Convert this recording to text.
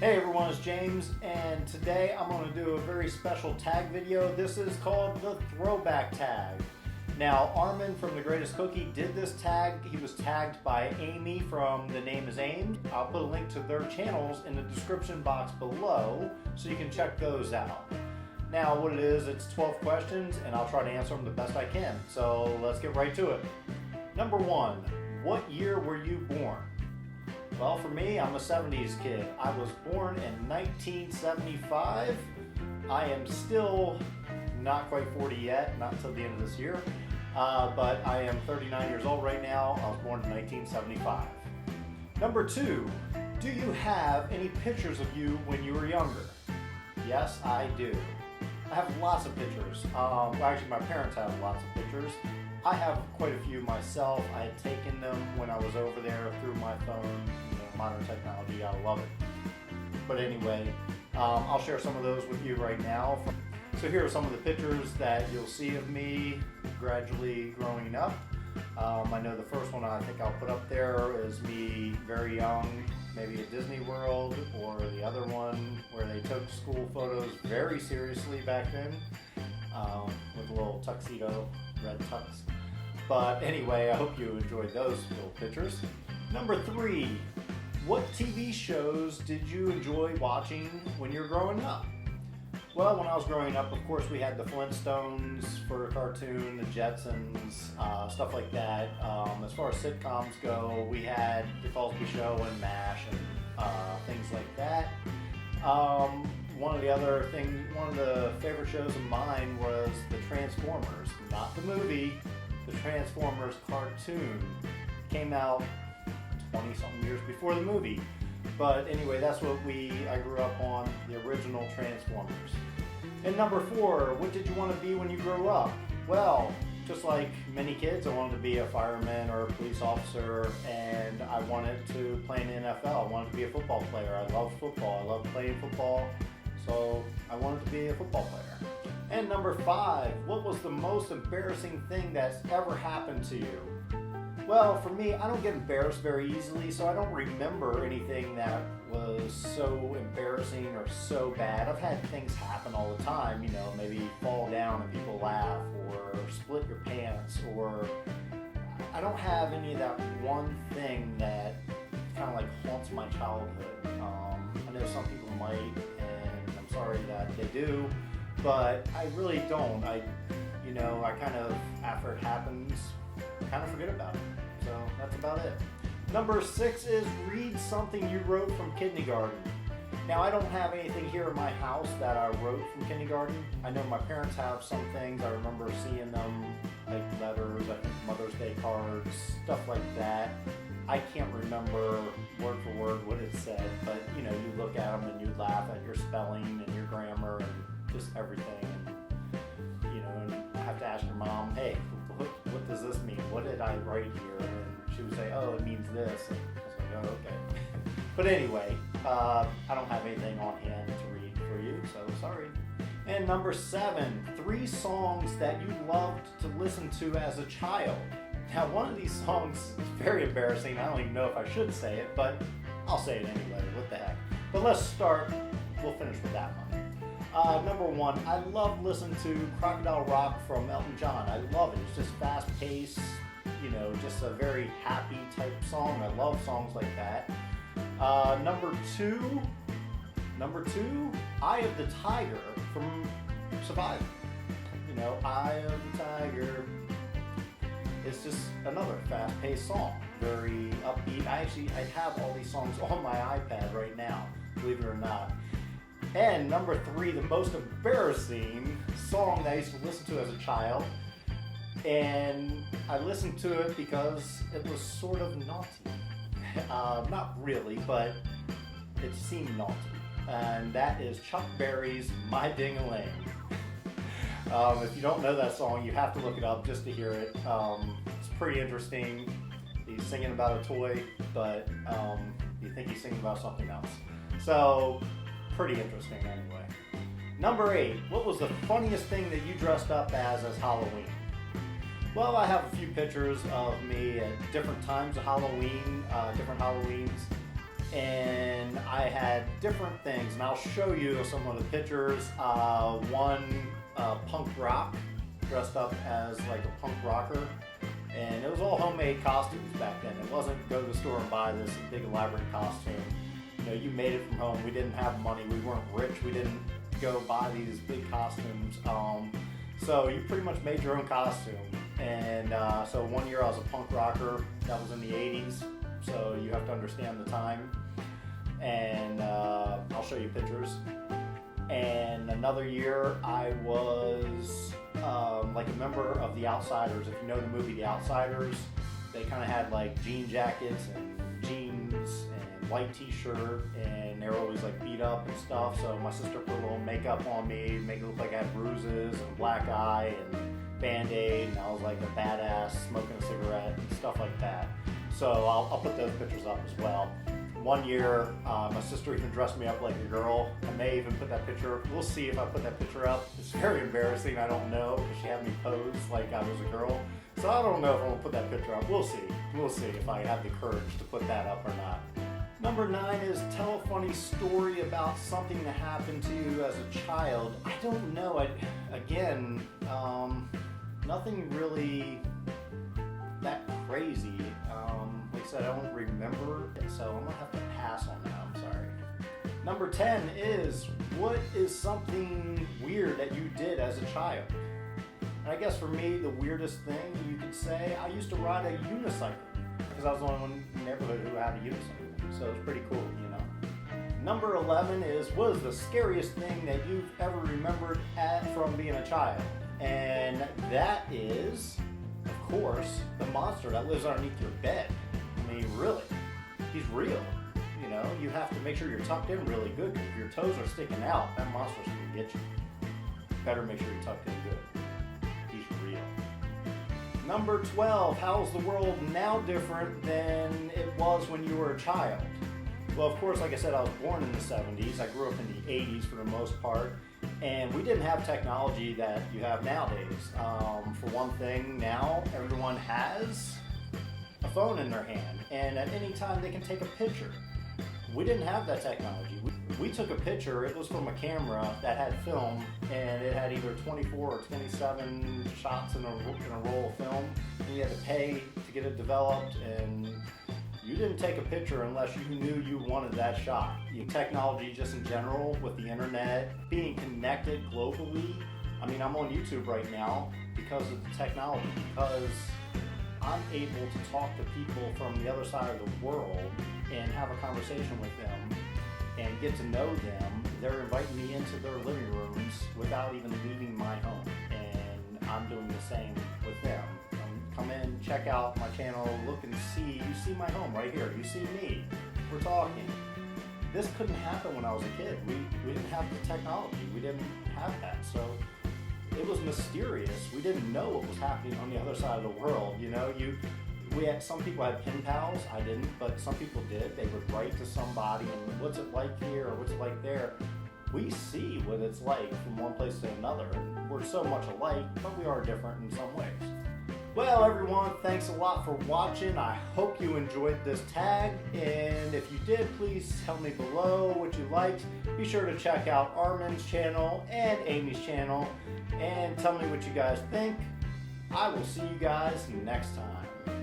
Hey everyone, it's James, and today I'm going to do a very special tag video. This is called the Throwback Tag. Now, Armin from The Greatest Cookie did this tag. He was tagged by Aimee from The Name is Aimee. I'll put a link to their channels in the description box below so you can check those out. Now, what it is, it's 12 questions, and I'll try to answer them the best I can. So let's get right to it. Number 1, what year were you born? Well, for me, I'm a 70s kid. I was born in 1975. I am still not quite 40 yet, not until the end of this year, but I am 39 years old right now. I was born in 1975. Number 2, do you have any pictures of you when you were younger? Yes, I do. I have lots of pictures. Well, actually, my parents have lots of pictures. I have quite a few myself. I had taken them when I was over there through my phone. You know, modern technology, I love it. But anyway, I'll share some of those with you right now. So here are some of the pictures that you'll see of me gradually growing up. I know the first one I think I'll put up there is me very young, maybe at Disney World, or the other one where they took school photos very seriously back then, with a little tuxedo, red tux. But anyway, I hope you enjoyed those little pictures. Number 3, what TV shows did you enjoy watching when you were growing up? Well, when I was growing up, of course, we had the Flintstones for a cartoon, the Jetsons, stuff like that. As far as sitcoms go, we had The Cosby Show and MASH and things like that. One of the favorite shows of mine was the Transformers, not the movie. The Transformers cartoon came out 20-something years before the movie. But anyway, that's what I grew up on, the original Transformers. And number 4, what did you want to be when you grew up? Well, just like many kids, I wanted to be a fireman or a police officer, and I wanted to play in the NFL. I wanted to be a football player. I love football. I love playing football, so I wanted to be a football player. And number 5, what was the most embarrassing thing that's ever happened to you? Well, for me, I don't get embarrassed very easily, so I don't remember anything that was so embarrassing or so bad. I've had things happen all the time, you know, maybe fall down and people laugh, or split your pants, or I don't have any of that one thing that kind of like haunts my childhood. I know some people might, and I'm sorry that they do, but I really don't. I kind of, after it happens, kind of forget about it. So that's about it. Number 6 is read something you wrote from kindergarten. Now, I don't have anything here in my house that I wrote from kindergarten. I know my parents have some things. I remember seeing them, like letters, I think Mother's Day cards, stuff like that. I can't remember word for word what it said, but you know, you look at them and you laugh at your spelling and your grammar and just everything. And, you know, and I have to ask your mom, hey, what does this mean? What did I write here? And she would say, oh, it means this. And I was like, oh, okay. But anyway, I don't have anything on hand to read for you, so sorry. And number 7, 3 songs that you loved to listen to as a child. Now, one of these songs is very embarrassing. I don't even know if I should say it, but I'll say it anyway. What the heck? But let's start. We'll finish with that one. Number 1, I love listening to Crocodile Rock from Elton John. I love it. It's just fast-paced, you know, just a very happy type song. I love songs like that. Number 2, Eye of the Tiger from Survivor. You know, Eye of the Tiger. It's just another fast-paced song, very upbeat. I have all these songs on my iPad right now, believe it or not. And number 3, the most embarrassing song that I used to listen to as a child, and I listened to it because it was sort of naughty. Not really, but it seemed naughty. And that is Chuck Berry's My Ding-a-Ling. If you don't know that song, you have to look it up just to hear it. It's pretty interesting. He's singing about a toy, but you think he's singing about something else. So, pretty interesting anyway. Number 8, what was the funniest thing that you dressed up as Halloween? Well, I have a few pictures of me at different times of Halloween, different Halloweens, and I had different things, and I'll show you some of the pictures. One punk rock, dressed up as like a punk rocker, and it was all homemade costumes back then. It wasn't go to the store and buy this big elaborate costume. You know, you made it from home. We didn't have money. We weren't rich. We didn't go buy these big costumes. So you pretty much made your own costume. And so one year I was a punk rocker. That was in the 80s. So you have to understand the time. And I'll show you pictures. And another year I was like a member of the Outsiders. If you know the movie The Outsiders, they kind of had like jean jackets and jeans and white t-shirt, and they were always like beat up and stuff. So my sister put a little makeup on me, make it look like I had bruises and black eye and Band-Aid, and I was like a badass smoking a cigarette and stuff like that. So I'll put those pictures up as well. One year, my sister even dressed me up like a girl. I may even put that picture. We'll see if I put that picture up. It's very embarrassing. I don't know, because she had me pose like I was a girl. So I don't know if I'm gonna put that picture up. We'll see. We'll see if I have the courage to put that up or not. Number 9 is tell a funny story about something that happened to you as a child. I don't know. Nothing really that crazy. Like I said, I don't remember, so I'm gonna have to pass on that. I'm sorry. Number 10 is, what is something weird that you did as a child? And I guess for me, the weirdest thing you could say, I used to ride a unicycle, because I was the only one in the neighborhood who had a unicycle, so it was pretty cool, you know. Number 11 is, what is the scariest thing that you've ever remembered from being a child? And that is, of course, the monster that lives underneath your bed. I mean, really, he's real. You know, you have to make sure you're tucked in really good, because if your toes are sticking out, that monster's gonna get you. Better make sure you're tucked in good. He's real. Number 12, how's the world now different than it was when you were a child? Well, of course, like I said, I was born in the 70s. I grew up in the 80s for the most part. And we didn't have technology that you have nowadays. For one thing, now everyone has a phone in their hand, and at any time they can take a picture. We didn't have that technology. We took a picture, it was from a camera that had film, and it had either 24 or 27 shots in a roll of film, and you had to pay to get it developed, and you didn't take a picture unless you knew you wanted that shot. Technology just in general, with the internet, being connected globally. I mean, I'm on YouTube right now because of the technology, because I'm able to talk to people from the other side of the world and have a conversation with them and get to know them. They're inviting me into their living rooms without even leaving my home, and I'm doing the same with them. Come in, check out my channel, look and see. You see my home right here. You see me. We're talking. This couldn't happen when I was a kid. We didn't have the technology. We didn't have that. So it was mysterious. We didn't know what was happening on the other side of the world. You know, some people had pen pals. I didn't, but some people did. They would write to somebody and what's it like here or what's it like there. We see what it's like from one place to another. We're so much alike, but we are different in some ways. Well, everyone, thanks a lot for watching. I hope you enjoyed this tag, and if you did, please tell me below what you liked. Be sure to check out Armin's channel and Aimee's channel, and tell me what you guys think. I will see you guys next time.